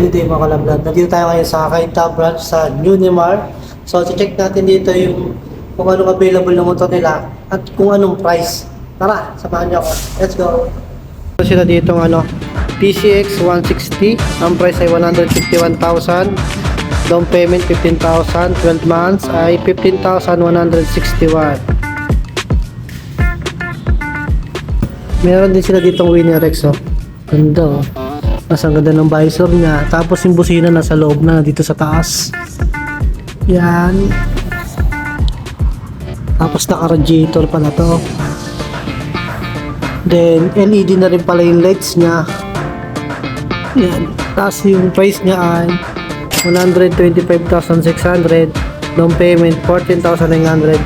Good day mga kalablat. Nandito tayo ngayon sa Kainta branch sa Unimar. So, check natin dito yung kung anong available na motor nila at kung anong price. Tara, samahan niyo ako. Let's go! So, sila dito PCX 160. Ang price ay 151,000. Down payment 15,000. 12 months ay 15,161. Meron din sila ditong Winner X. Ganda oh. Mas ang ganda ng visor niya. Tapos yung busina nasa loob na dito sa taas. Yan. Tapos naka-radiator pala to. Then LED na rin pala yung lights niya. Yan. Tapos yung price niya ay 125,600. Down payment 14,900.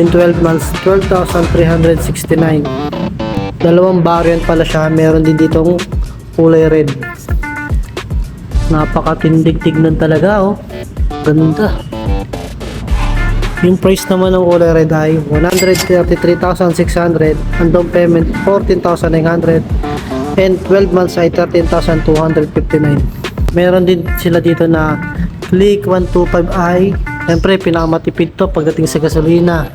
In 12 months 12,369. Dalawang variant pala siya. Meron din ditong kulay red. Napakatindig tignan talaga oh. Ganda. Yung price naman ng kulay red ay 133,600. Ang down payment 14,900. And 12 months ay 13,259. Meron din sila dito na Click 125i. Siyempre pinakamatipid to pagdating sa gasolina.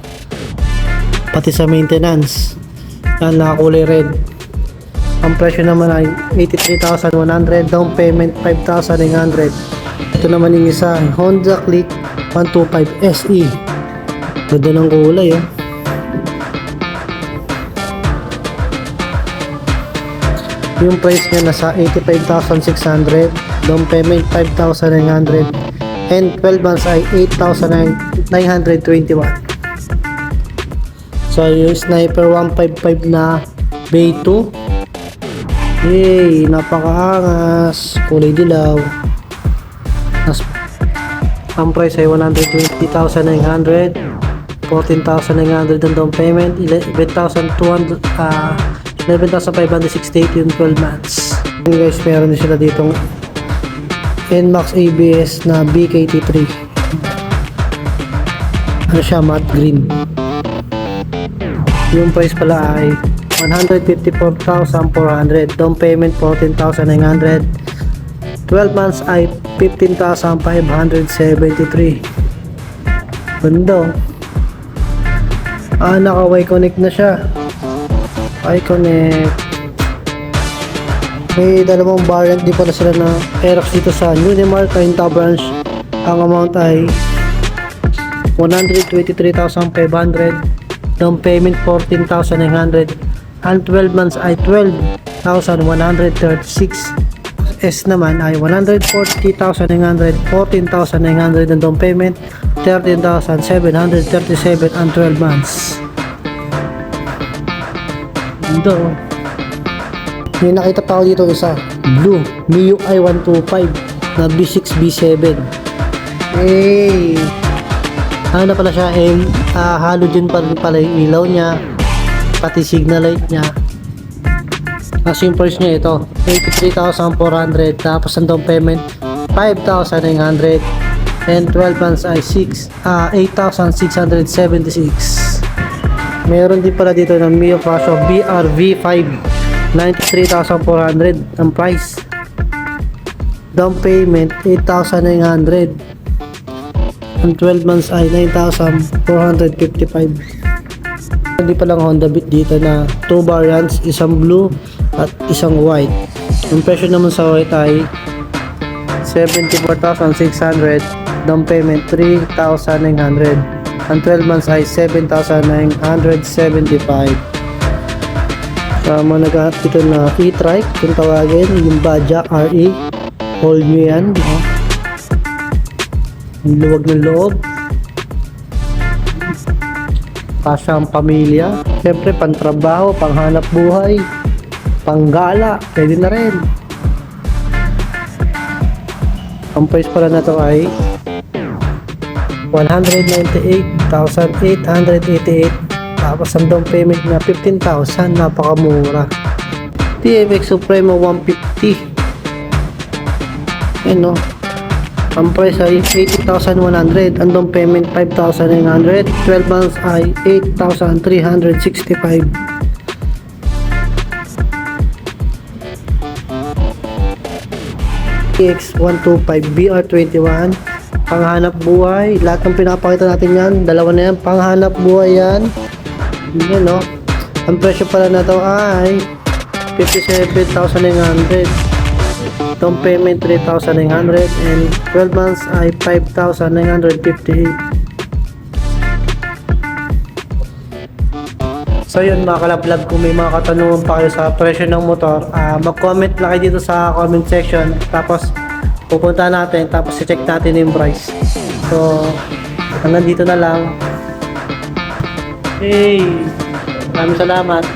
Pati sa maintenance. Yan, nakakulay red. Ang presyo naman ay 83,100, down payment 5,900. Ito naman yung isa, Honda Click 125 SE. Ganda ng kulay oh. Yung price niya nasa 85,600, down payment 5,900, and 12 months ay 8,921. So yung Sniper 155 na Bay 2. Yay, napakaangas. Kulay dilaw. Ang price ay 120,900. 14,900 ang down payment. 11,568 yung 12 months. And guys, meron din sila ditong NMAX ABS na BKT3. Ano siya, matte green. Yung price pala ay 154,400, down payment 14,900, 12 months ay 15,573. Ganda. Naka Y-Connect na siya. Y-Connect. May dalawang variant din pala sila na Aerox dito sa Unimar Kainta branch. Ang amount ay 123,500, down payment 14,900, and 12 months ay 12,136. S naman ay 140,900, 14,900 ang down payment, 13,737 and 12 months. Ito. May nakita pa ako dito isa, blue MIUI 125 na B6 B7. Hey! Ano pala siya, halogen pa rin pala yung ilaw niya, pati signal light niya. Kasi yung price niya ito 83,400, tapos ang down payment 5,900, and 12 months ay 8,676. Meron din pala dito ng Mio Fasio BRV5 93,400 ang price, down payment 8,900, ang 12 months ay 9,455. Hindi palang Honda Beat dito na 2 variants, isang blue at isang white. Yung presyo naman sa white ay 74,600, down payment 3,900, ang 12 months ay 7,975. Mga naghahanap dito na e-trike kung tawagin, yung Baja RE, all new yan. Yung luwag ng loob, kasya ang pamilya, siyempre pantrabaho, panghanap buhay, panggala, pwede na rin. Ang price pala na to ay 198,888, tapos ang down payment na 15,000, napakamura. TMX Supremo 150. Ano? Ang price ay 80,100, ang down payment 5,900, 12 months ay 8,365. EX125 BR21 panghanap buhay. Lahat ng pinapakita natin yan, dalawa na yan, panghanap buhay yan. Yan, no? Ang presyo pala na to ay 57,900. Down payment 3,900 and 12 months ay 5,958. So yun mga kalablab, kung may mga katanungan pa kayo sa presyo ng motor, mag-comment lang kayo dito sa comment section, tapos pupunta natin, tapos i-check natin yung price. So hanggang dito na lang. Hey, maraming salamat.